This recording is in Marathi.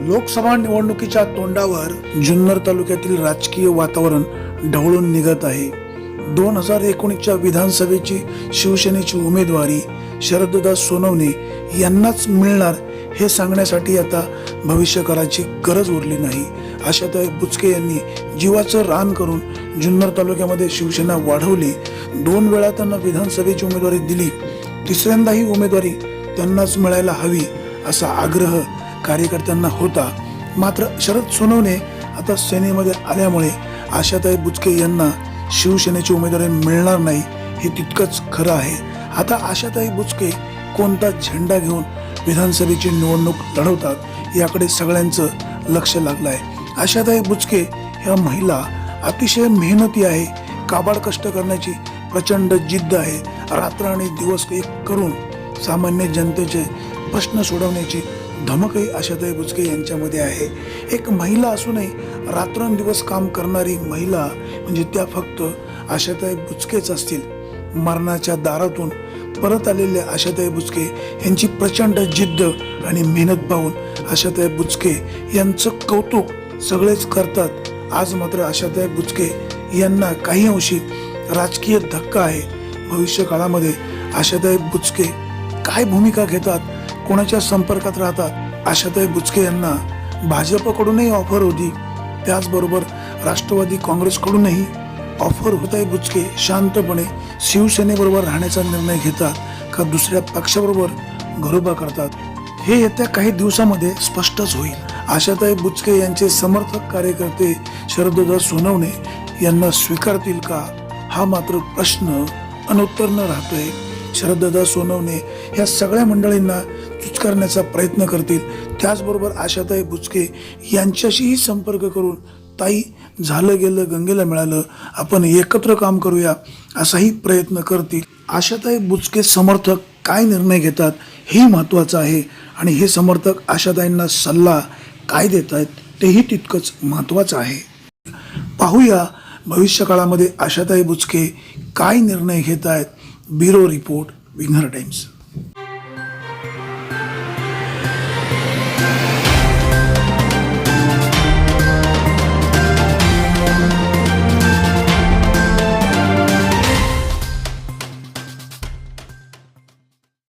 लोकसभा निवडणुकीच्या तोंडावर जुन्नर तालुक्यातील राजकीय वातावरण ढवळून निघत आहे. 2019च्या विधानसभेची शिवसेनेची उमेदवारी शरददादा सोनवणे यांनाच मिळणार हे सांगण्यासाठी आता भविष्यकाळाची गरज उरली नाही. आशाताई बुचके यांनी जीवाचं रान करून जुन्नर तालुक्यामध्ये शिवसेना वाढवली. 2 वेळा त्यांना विधानसभेची उमेदवारी दिली. तिसऱ्यांदा ही उमेदवारी त्यांनाच मिळायला हवी असा आग्रह कार्यकर्त्यांना होता. मात्र शरद सोनवणे आता सेनेमध्ये आल्यामुळे आशाताई बुचके यांना शिवसेनेची उमेदवारी मिळणार नाही हे तितकंच खरं आहे. आता आशाताई बुचके कोणता झेंडा घेऊन विधानसभेची निवडणूक लढवतात याकडे सगळ्यांचं लक्ष लागलं आहे. आशाताई बुचके ह्या महिला अतिशय मेहनती आहे. काबाड कष्ट करण्याची प्रचंड जिद्द आहे. रात्र आणि दिवस एक करून सामान्य जनतेचे प्रश्न सोडवण्याची धमकही आशाताई बुचके यांच्यामध्ये आहे. एक महिला असूनही रात्रंदिवस काम करणारी महिला म्हणजे त्या फक्त आशाताई बुचकेच असतील. मरणाच्या दारातून परत आलेल्या आशाताई बुचके यांची प्रचंड जिद्द आणि मेहनत पाहून आशाताई बुचके यांचं कौतुक सगळेच करतात. आज मात्र आशाताई बुचके यांना काही अंशी राजकीय धक्का आहे. भविष्य काळामध्ये आशाताई बुचके काय भूमिका घेतात, कोणाच्या संपर्कात राहतात. आशाताई बुचके यांना भाजपकडूनही ऑफर होती, त्याचबरोबर राष्ट्रवादी काँग्रेसकडूनही ऑफर होत आहे. बुचके शांतपणे शिवसेनेबरोबर राहण्याचा निर्णय घेतात का दुसऱ्या पक्षाबरोबर घरोबा करतात हे येत्या काही दिवसामध्ये स्पष्टच होईल. आशाताई बुचके यांचे समर्थक कार्यकर्ते शरददादा सोनवणे यांना स्वीकारतील का हा मात्र प्रश्न अनुत्तर न राहतोय. शरददादा सोनवणे या सगळ्या मंडळींना चुचकारण्याचा प्रयत्न करतील. त्याचबरोबर आशाताई बुचके यांच्याशीही संपर्क करून ताई झालं गेलं गंगेला मिळालं, आपण एकत्र काम करूया असाही प्रयत्न करतील. आशाताई बुचके समर्थक काय निर्णय घेतात हेही महत्त्वाचं आहे आणि हे समर्थक आशाताईंना सल्ला काय देत आहेत तेही तितकंच महत्त्वाचं आहे. पाहूया भविष्यकाळामध्ये आशाताई बुचके काय निर्णय घेत आहेत. ब्युरो रिपोर्ट, विघ्नर टाइम्स.